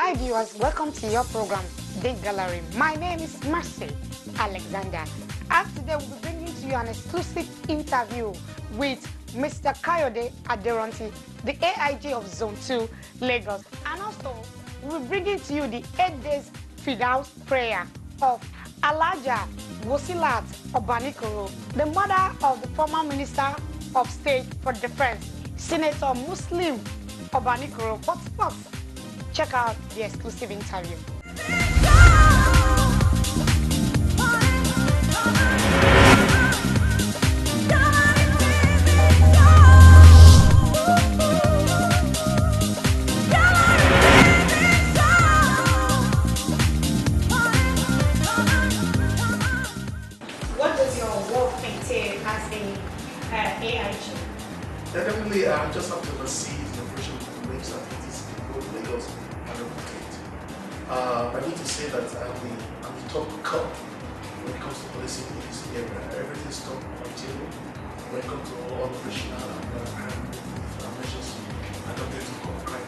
Hi viewers, welcome to your program, Big Gallery. My name is Mercy Alexander, and today we'll be bringing to you an exclusive interview with Mr. KAYODE Adderanti, the AIG of Zone 2, Lagos. And also, we'll be bringing to you the 8 days Fidaus prayer of Alaja Wosilat Obanikoro, the mother of the former Minister of State for Defense, Senator Muslim Obanikoro. But first, check out the exclusive interview. What does your work entail as an AIG? Definitely, I just have to oversee the operation of the waves activities in both Lagos and Ogun State. I need to say that I'm the top cop when it comes to policing in this area. Everything's top on table when it comes to all operational and measures adopted to combat crime.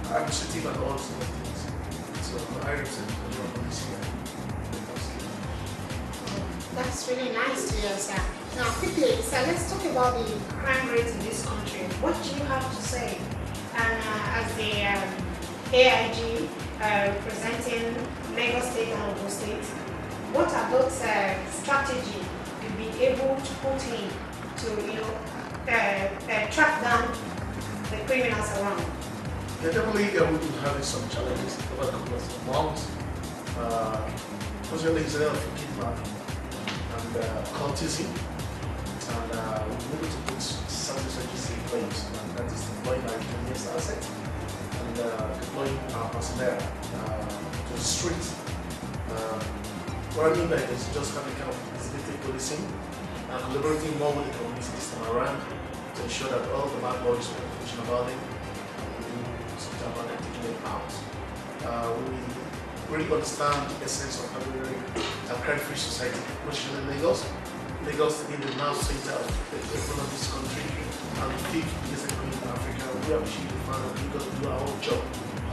I'm sitting at all sorts of things. So I represent the general police here. That's really nice to hear, sir. Now, quickly, sir, let's talk about the crime rate in this country. What do you have to say? And as the AIG representing Lagos State and Ogun State, what are those strategies you'll be able to put in to, track down the criminals around? Yeah, definitely, we've been having some challenges over a couple of months. Fortunately, it's a lot of kidnapping and cultism, and we're able to put certain strategies in place, and that is deploying our economic asset and deploying our personnel to the street. What I mean by this is just having kind of designated policing and collaborating more with the community this time around to ensure that all the bad boys who have information about them, we do something about them, taking them out. We really understand the essence of having a crime-free society, especially in Lagos. Lagos is the now center of the economy of this country and the fifth biggest economy in Africa. We appreciate the fact that we got to do our own job,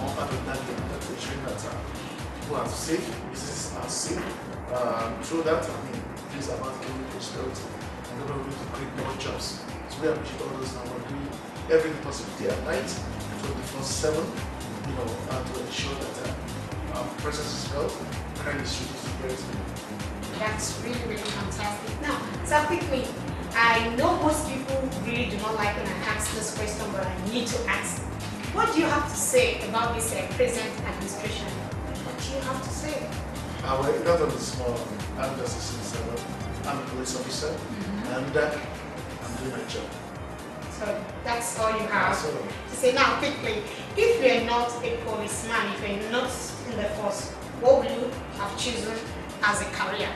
our part of that game, to ensure that people are safe, businesses are safe. Through that, things about economic prosperity and government to create more jobs. So we appreciate all those and we're doing everything possible day and night, 24/7, to ensure that our presence is felt, crime is reduced very soon. That's really, really fantastic. Now, so quickly, I know most people really do not like when I ask this question, but I need to ask. What do you have to say about this present administration? What do you have to say? Well, not on the small, I'm just a citizen, I'm a police officer, and I'm doing my job. So that's all you have to say. Now, quickly, if you're not a policeman, if you're not in the force, what will you have chosen as a career?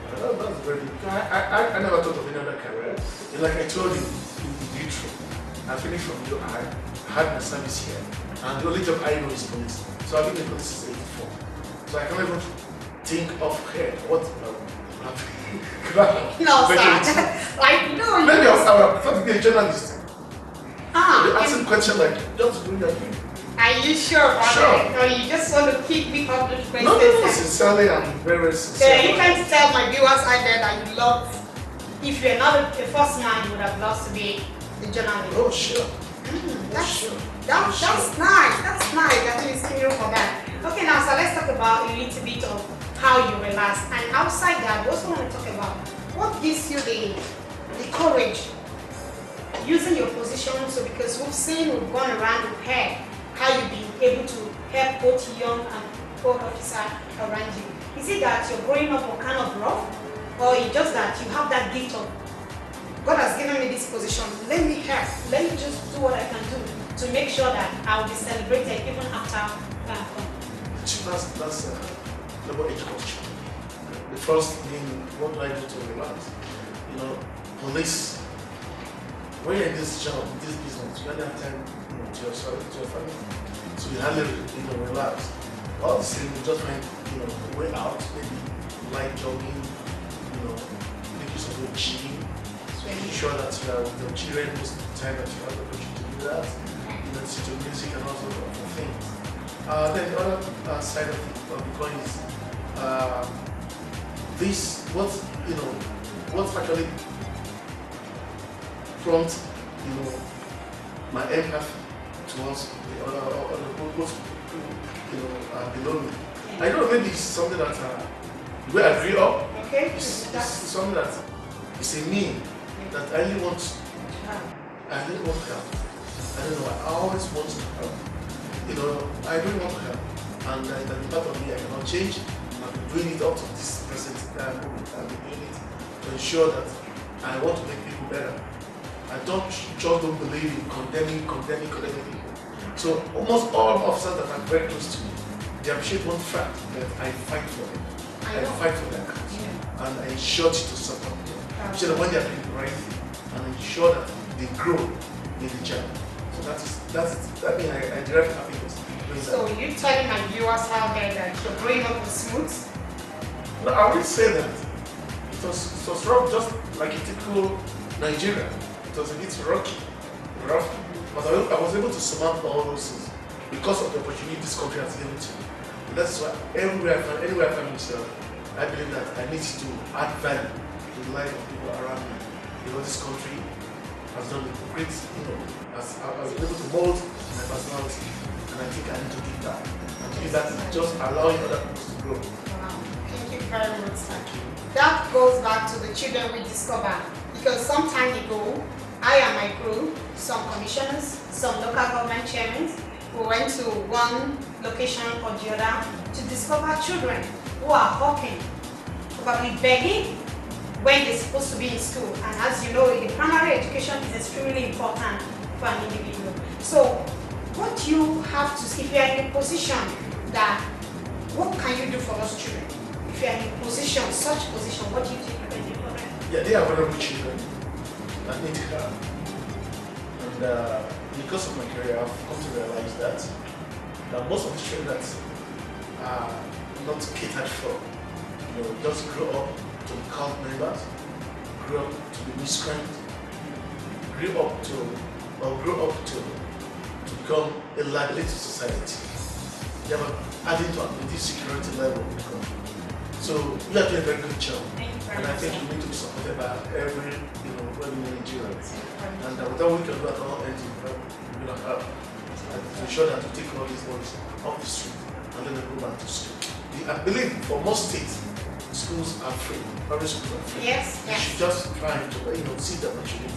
That's very good. I never thought of any other career. Like I told you in the intro, I finished from UI, I had my service here, and the only job I know is police. So I've been in police since '84. So I can't even think of what no, sir. Like, no, maybe I'll prefer to be a journalist. You're asking questions like, just do your thing. Are you sure about it? Or you just want to keep me public questions? No, sincerely, I'm very sincere. Yeah, you can tell my viewers out there that you love, if you're not a first man, you would have loved to be a journalist. Oh, sure. That's nice. That's nice. I think it's clear for that. Okay, now, so let's talk about a little bit of how you relax. And outside that, we also want to talk about what gives you the courage using your position. So, because we've gone around the pair, how you've been able to help both young and old officer around you. Is it that you're growing up kind of rough, or it's just that you have that gift of God has given me this position, let me help, let me just do what I can do to make sure that I'll be celebrated even after That's double-edged question. The first thing, what do I do to relax? Police, when you're in this job, in this business, you only have time to your family. So you hardly relax. All the same, you just find a way out, maybe light jogging, make use of your gym, making sure that you are with your children most of the time that you have the opportunity to do that, listen to music and all sorts of things. Then the other side of the coin is what actually prompts my empathy towards the other most people below me. I don't know, maybe it's something that where I grew up. Okay. It's something that is in me that I really want. I really want to help. I don't know. I always want to help. I really want to help, and that part of me I cannot change. I've been doing it up to this present moment. I've been doing it to ensure that I want to make people better. I just don't believe in condemning people. So almost all officers that are very close to me, they appreciate one fact that I fight for them. I fight for their cause, and I ensure to support them. Ensure that when they are doing the right thing, and ensure that they grow in the job. So that means I derive happiness. So you telling my viewers out there that your growing up was smooth? No, I would say that it was rough, just like a typical Nigerian. It was a bit rough, but I was able to surmount all those things because of the opportunity this country has given to me. And that's why anywhere I find myself, I believe that I need to add value to the life of people around me. This country has done a great, I was able to mold my personality, and I think I need to give that. And to give that is just allowing other people to grow. Wow, thank you very much, sir. That goes back to the children we discovered, because some time ago, I and my crew, some commissioners, some local government chairmen, we went to one location or the other to discover children who are hawking, probably begging when they're supposed to be in school. And as you know, the primary education is extremely important for an individual. So what you have to, if you are in a position that, what can you do for those children? If you are in a position, such position, what do you think you can do for them? Yeah, they are vulnerable children that need help. And because of my career, I've come to realize that most of the children that are not catered for, just grow up to be cult members, grow up to be miscreants, grow up to become a liability to society. They are adding to the security level of the country. So we are doing a very good job, and I think we need to be supported by every Nigerian. And without we can do at all ends in help to ensure that we take all these boys off the street and let them go back to school. I believe for most states, schools are free. Private schools are free. Yes. You should just try to see the opportunity,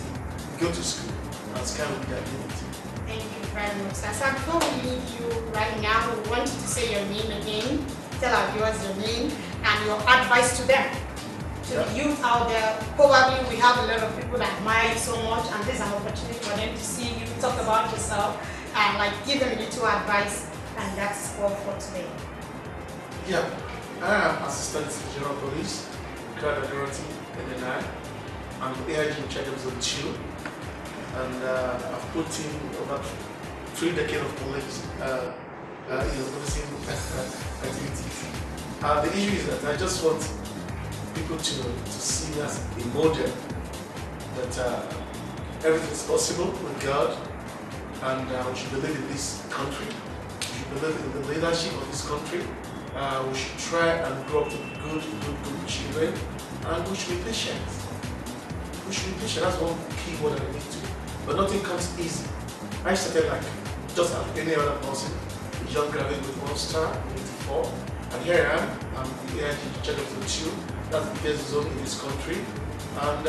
go to school, and sky with their ability. Thank you very much, sir. So before we leave you right now, we want you to say your name again. Tell our viewers your name and your advice to them. To the youth out there, probably we have a lot of people that admire you so much, and this is an opportunity for them to see you talk about yourself and give them a little advice, and that's all for today. Yeah, I am Assistant General Police, KAYODE ADERANTI, NNI. I'm AIG in charge of Zone 2, and I've put in about 3 decades of police policing activities. The issue is that I just want people to see me as a model that everything is possible with God, and we should believe in this country. We should believe in the leadership of this country. We should try and grow up to be good children, and we should be patient. We should be patient. That's one key word I need to. But nothing comes easy. I started just like any other person, a young graduate with 1 star in 84, and here I am. I'm the AIG in charge of the 2. That's the biggest zone in this country. And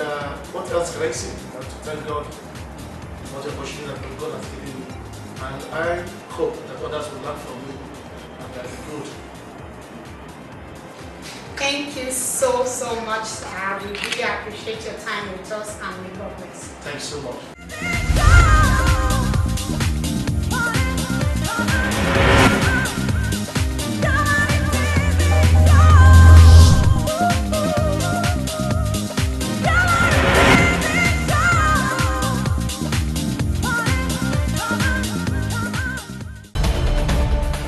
what else can I say? To thank God for the opportunity that God has given me. And I hope that others will learn from me and that is good. Thank you so much, sir. We really appreciate your time with us, and may God bless. Thanks so much.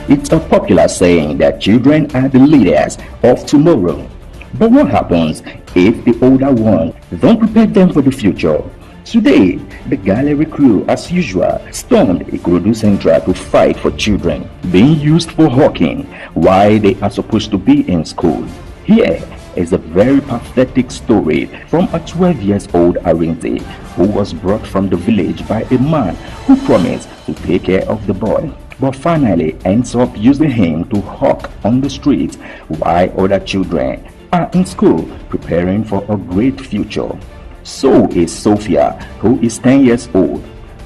It's a popular saying that children are the leaders of tomorrow. But what happens if the older ones don't prepare them for the future? Today, the gallery crew, as usual, stormed Ikorodu Central to fight for children being used for hawking while they are supposed to be in school. Here is a very pathetic story from a 12-year-old Arinze who was brought from the village by a man who promised to take care of the boy, but finally ends up using him to hawk on the streets while other children are in school preparing for a great future. So is Sophia, who is 10 years old.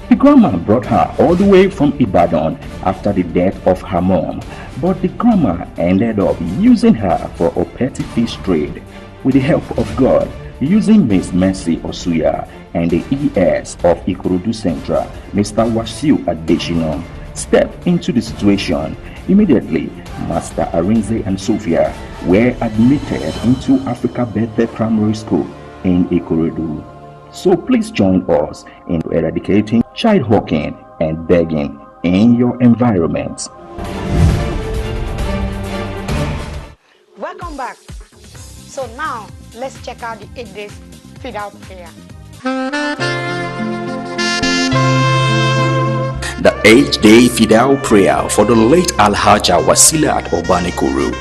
The grandma brought her all the way from Ibadan after the death of her mom, but the grandma ended up using her for a petty fish trade. With the help of God, using Miss Mercy Osuya and the ES of Ikorodu Central, Mr. Wasiu Adeshino, stepped into the situation. Immediately, Master Arinze and Sophia were admitted into Africa Bethel Primary School in Ikorodu. So please join us in eradicating child hawking and begging in your environment. Welcome back. So now let's check out the 8 days feed out prayer. The 8-day Fidel prayer for the late Alhaja Wasilat Obanikoro,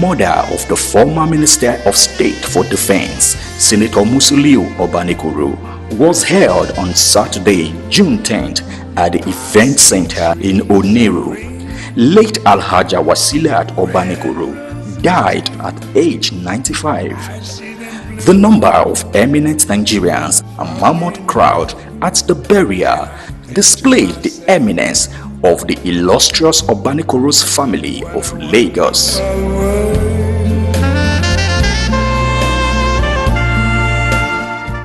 mother of the former Minister of State for Defense, Senator Musuliu Obanikoro, was held on Saturday, June 10th at the Event Center in Oneru. Late Alhaja Wasilat Obanikoro died at age 95. The number of eminent Nigerians, a mammoth crowd at the burial, displayed the eminence of the illustrious Obanikoro's family of Lagos.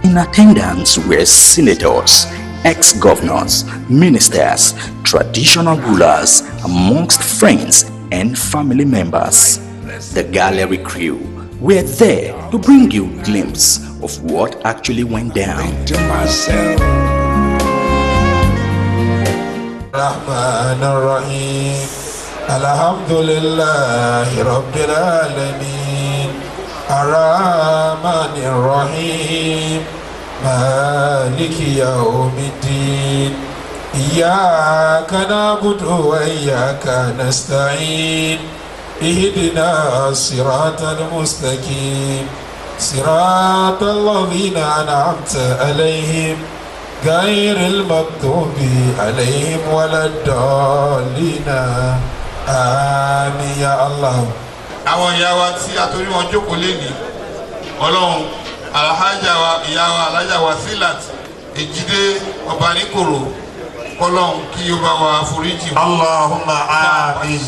In attendance were senators, ex-governors, ministers, traditional rulers, amongst friends and family members. The gallery crew were there to bring you a glimpse of what actually went down. Alhamdulillahi Rabbil Alameen, Ar-Rahmanir Rahim, Maliki Yawmiddin, Iyyaka na'budu wa iyyaka nasta'in, Ihdina as-siratal mustaqim, siratal ladzina an'amta alayhim, غير المغضوب عليهم ولا الضالين آمين يا الله. àwọn ìyá wa tí a torí wọn jókòó léni Ọlọ́run alhaja wa ìyá wa alhaja Wasilat Ejide Obanikoro Ọlọ́run kí ó bá wa foríjì. Allahumma amin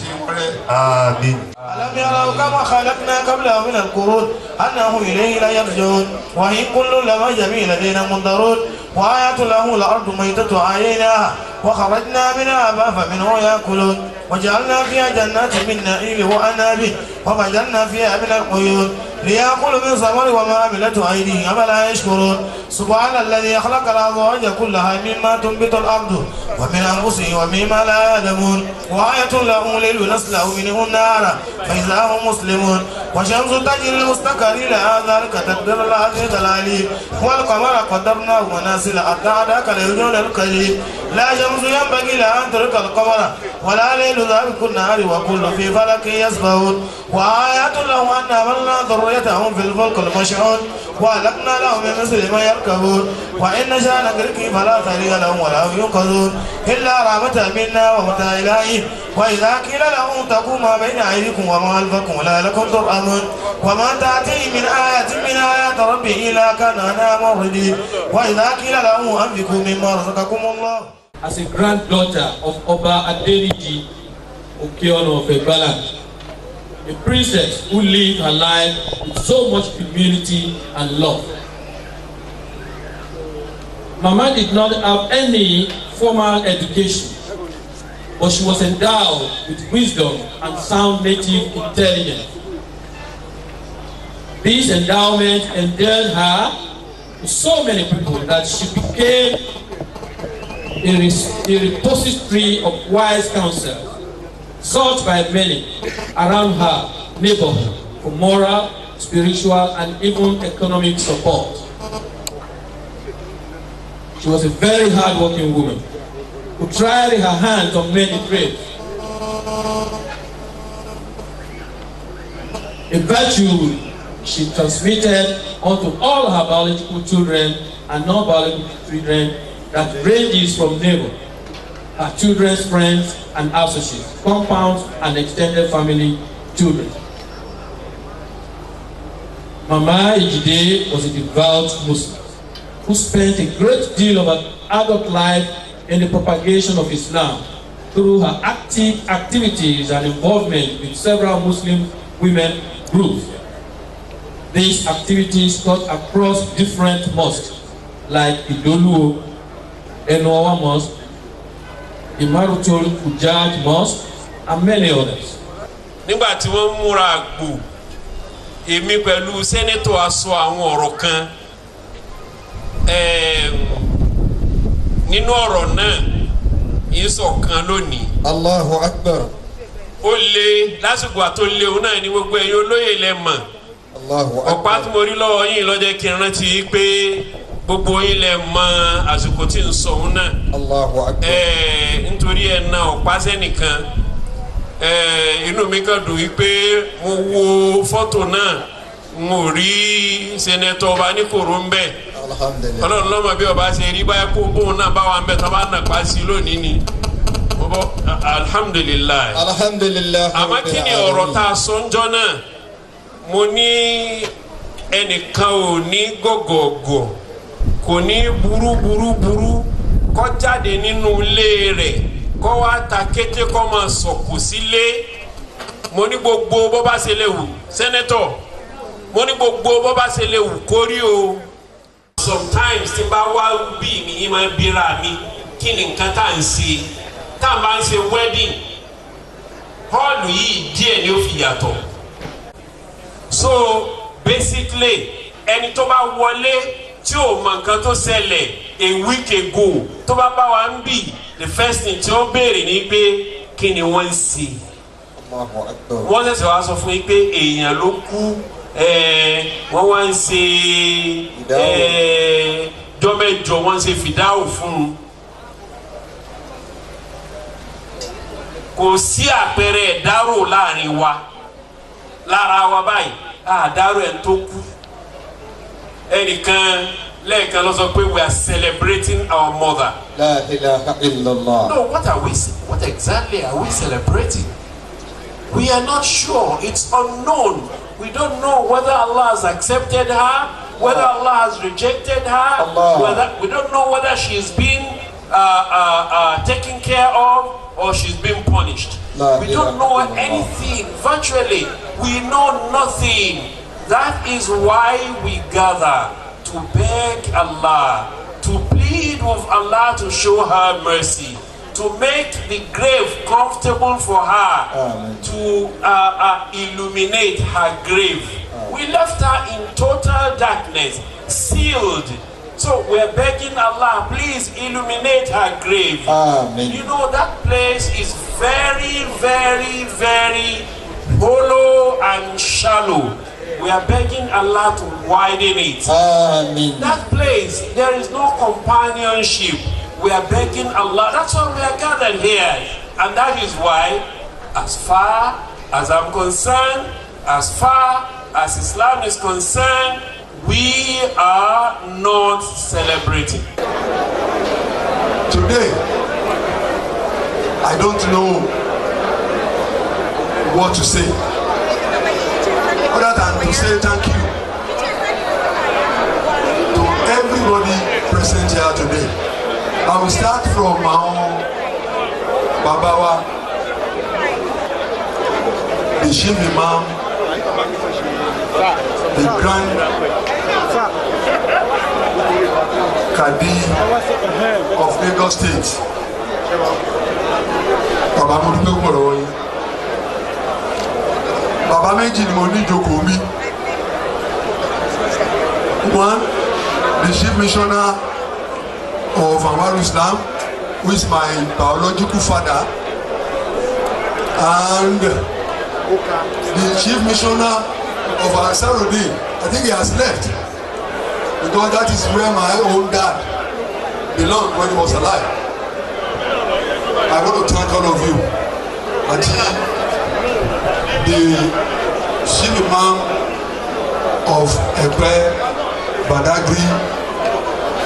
amin. ألم يروا كما خلقنا قبله من القرون أنه إليه لا يرجعون وإن كل لما جميع لدينا منظرون وآيات له الأرض ميتة أحييناها وخرجنا منها أبافا منه يأكلون وجعلنا فيها جنات من نعيم وأناب وفجرنا فيها من العيون ليأكلوا من ثمر وما عملته أيديهم أفلا يشكرون سبحان الذي خلق الأزواج كلها مما تنبت الأرض ومن أنفسهم ومما لا يعلمون وآية لهم الليل نسلخ منه النار فإذا هم مسلمون والشمس تجري لمستقر لها ذلك تقدير العزيز العليم والقمر قدرناه منازل حتى عاد كالعرجون القديم لا شمس ينبغي لها أن تدرك القمر ولا ليل سابق النهار وكل في فلك يسبحون وآيات لهم أن حملنا ذريتهم في الفلك المشحون وأهلكنا لهم من مثل ما يركبون وإن نشأ نغرقهم فلا طريق لهم ولا هم ينقذون إلا رحمة منا ومتاع إلهي وإذا قيل لهم اتقوا ما بين أيديكم وما خلفكم لعلكم ترحمون وما تأتيهم من آية من آيات ربهم إلا كان عنها معرضين وإذا قيل لهم أنفقوا مما رزقكم الله. As a granddaughter of Oba Adeniji Okeono of Egbala, a princess who lived her life with so much humility and love. Mama did not have any formal education, but she was endowed with wisdom and sound native intelligence. This endowment endeared her to so many people that she became a repository of wise counsel, sought by many around her neighborhood for moral, spiritual, and even economic support. She was a very hard-working woman who tried her hands on many trades. A virtue she transmitted onto all her biological children and non-biological children that ranges from neighbor, her children's friends and associates, compounds and extended family children. Mama Ejide was a devout Muslim who spent a great deal of her adult life in the propagation of Islam through her active activities and involvement with several Muslim women groups. These activities cut across different mosques like Idoluo, Enowa Mosque, Imarutul Fujaj Mosque, and many others. Nígbà tí wọ́n múra àgbò, èmi pẹ̀lú sẹ́nẹ́tọ̀ aṣọ àwọn ọ̀rọ̀ kan nínú ọ̀rọ̀ náà ìṣọ̀kan lónìí. Allahu Akbar. Ó lé lásìkò àtó lé òun náà ní gbogbo ẹ̀yin olóyè lẹ mọ̀. Allahu Akbar. Ọ̀pá tí mo rí lọ́wọ́ yín lọ́jọ́ kí n rántí pé gbogbo yín lẹ mọ̀ àsìkò tí ń sọ òun náà. Allahu Akbar. Nítorí ẹ̀ náà ọ̀pá sẹ́nìkan inú mi kàn dùn wípé mo wo fọ́tò náà mo rí sẹ́nẹ́tọ̀ ọba ní kòró ń bẹ̀. Ọlọ́run lọ́mọ bí ọba ṣe rí báyìí kó bóun náà bá wà ń bẹ̀ tó bá nà pa sí lónìí ni. Alhamdulilayi. Alhamdulilayi. Àmọ́ kí ni ọ̀rọ̀ tá a sọ ń jọ náà? Mo ní ẹnìkan ò ní gọ̀gọ̀gọ̀ kò ní burú kó jáde nínú ilé rẹ̀ kó wá ta kété kó máa sọ̀kù sílé. Mo ní gbogbo bó bá ṣe lè wù sẹ́nẹ́tọ̀ mo ní gbogbo bó bá ṣe lè wù kórí o. Sometimes tí n bá wá bí mi yín máa bíra mi kí ni nǹkan tá à ń ṣe tá à bá ń ṣe wedding hall yìí díẹ̀ ni ó fi yàtọ̀. So basically ẹni tó bá wọlé tí ò mọ nǹkan tó ṣẹlẹ̀ a week ago tó bá bá wa ń bì the first thing tí ó béèrè ni pé kí ni wọ́n ń ṣe. Wọ́n ṣẹ̀ṣẹ̀ wá sọ fún yín pé èèyàn ló kú wọ́n wá ń ṣe jọ́mẹ́jọ wọ́n ń ṣe fìdáwò fún un. Kò sí àpẹẹrẹ ẹ̀dárò láàrin wa lára wa báyìí àdárò ẹ̀ tó kú. Ẹnìkan lẹ́ẹ̀kan ló sọ pé we are celebrating our mother. La ilaha illallah. No, what exactly are we celebrating? We are not sure. It's unknown. We don't know whether Allah has accepted her, whether Allah has rejected her, we don't know whether she's been taken care of or she's been punished. We don't know anything. Virtually, we know nothing. That is why we gather to beg Allah, to plead with Allah to show her mercy, to make the grave comfortable for her, to illuminate her grave. We left her in total darkness, sealed. So we're begging Allah, please illuminate her grave. You know, that place is very, very, very hollow and shallow. We are begging Allah to widen it. That place, there is no companionship. We are begging Allah. That's why we are gathered here. And that is why, as far as I'm concerned, as far as Islam is concerned, we are not celebrating. Today, I don't know what to say, other than to say thank you to everybody present here today. I will start from my own Babawa, the Chief Imam, the Grand Kadi of Lagos State. Baba mo dúpẹ́ pọ̀ lọ́wọ́ yín. Baba méjì ni mo ní ìjókòó mi. One, the Chief Missioner of Anwaru Islam, who is my biological father, and the Chief Missioner of Ansarudeen. I think he has left because that is where my own dad belonged when he was alive. I want to thank all of you. Until the chief imam of Epe, Badagry,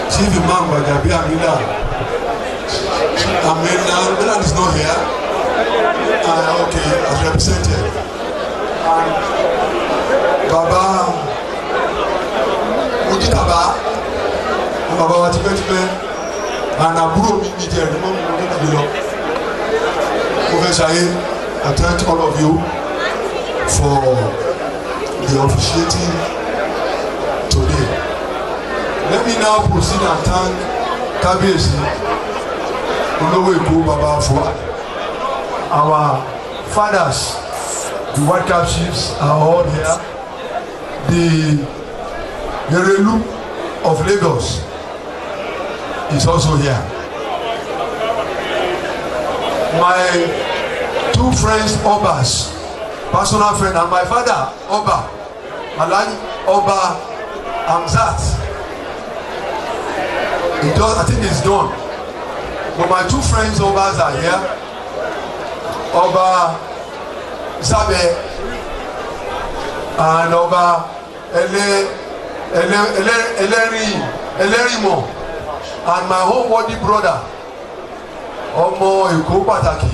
chief imam Badabi Amina. Amina is not here. Okay, as represented. And Baba Mujitaba, Baba Watibetipe, and Aburo Mimite, Professor A, I thank all of you for the officiating today. Let me now proceed and thank Kabiyesi Olowo Eko Baba Fuad. Our fathers, the white cap chiefs are all here. The Erelu of Lagos is also here. My two friends, Obas, personal friend, and my father, Oba, Alhaji Oba Amzat. I think it's done. But my two friends, Obas, are here. Oba Sabe and Oba Elerimo, and my whole worthy brother Omo Eko Pataki,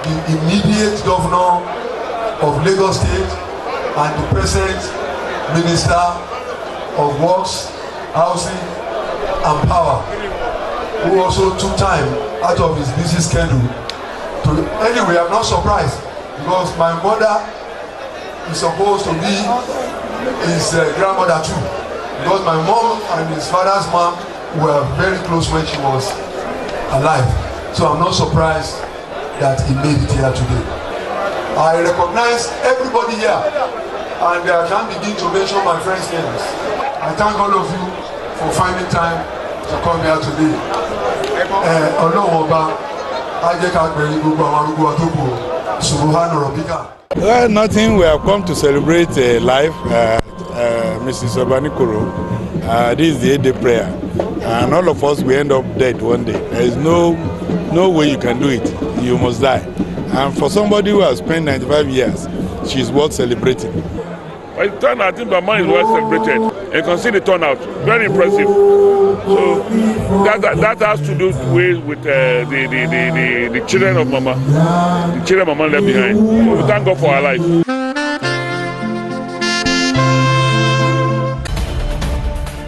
the immediate governor of Lagos State and the present minister of works, housing and power, who also took time out of his busy schedule to, anyway, I'm not surprised because my mother is supposed to be his grandmother too, because my mom and his father's mom were very close when she was alive. So I'm not surprised that he made it here today. I recognize everybody here, and I can't begin to mention my friends' names. I thank all of you for finding time to come here today. Well, nothing. We have come to celebrate life, Mrs. Obanikoro. This is the 8-day prayer, and all of us will end up dead one day. There is no way you can do it. You must die. And for somebody who has spent 95 years, she's worth celebrating. Well, the turnout, I think Bama is well celebrated. You can see the turnout, very impressive. So that has to do with the children of Mama, the children Mama left behind. So we thank God for her life.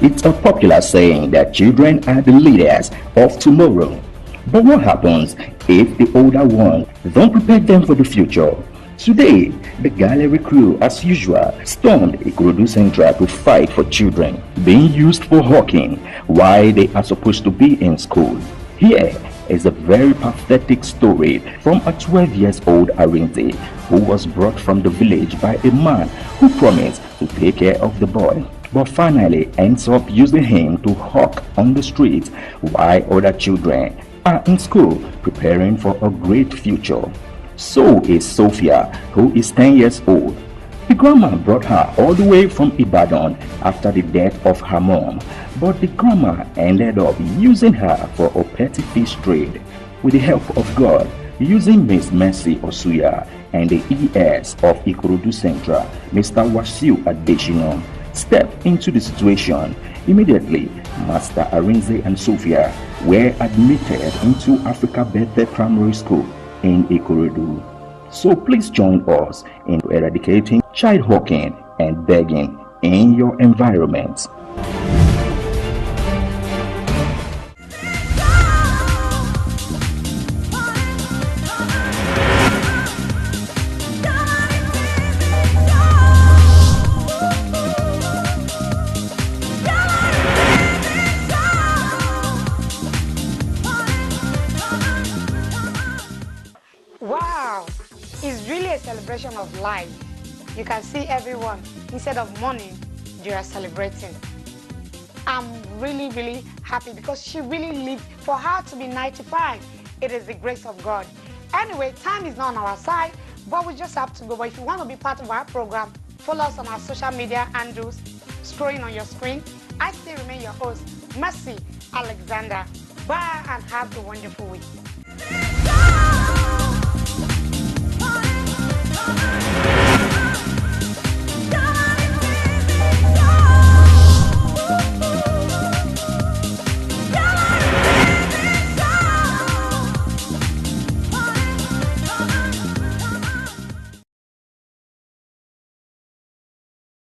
It's a popular saying that children are the leaders of tomorrow. But what happens if the older ones don't prepare them for the future? Today, the gallery crew, as usual, stormed Ikorodu Central to fight for children being used for hawking while they are supposed to be in school. Here is a very pathetic story from a 12-year-old Arinze who was brought from the village by a man who promised to take care of the boy, but finally ends up using him to hawk on the streets while other children are in school preparing for a great future. So is Sophia, who is 10 years old. The grandma brought her all the way from Ibadan after the death of her mom, but the grandma ended up using her for a petty fish trade. With the help of God, using Miss Mercy Osuya and the ES of Ikorodu Central, Mr. Wasiu Adeshino, stepped into the situation. Immediately, Master Arinze and Sophia were admitted into Africa Bethel Primary School in Ikorodu. So please join us in eradicating child hawking and begging in your environment. Wow, it's really a celebration of life. You can see everyone, instead of mourning, they are celebrating. I'm really, really happy because she really lived. For her to be 95, it is the grace of God. Anyway, time is not on our side, but we just have to go. But if you want to be part of our program, follow us on our social media handles, scrolling on your screen. I still remain your host, Mercy, Alexander. Bye and have a wonderful week.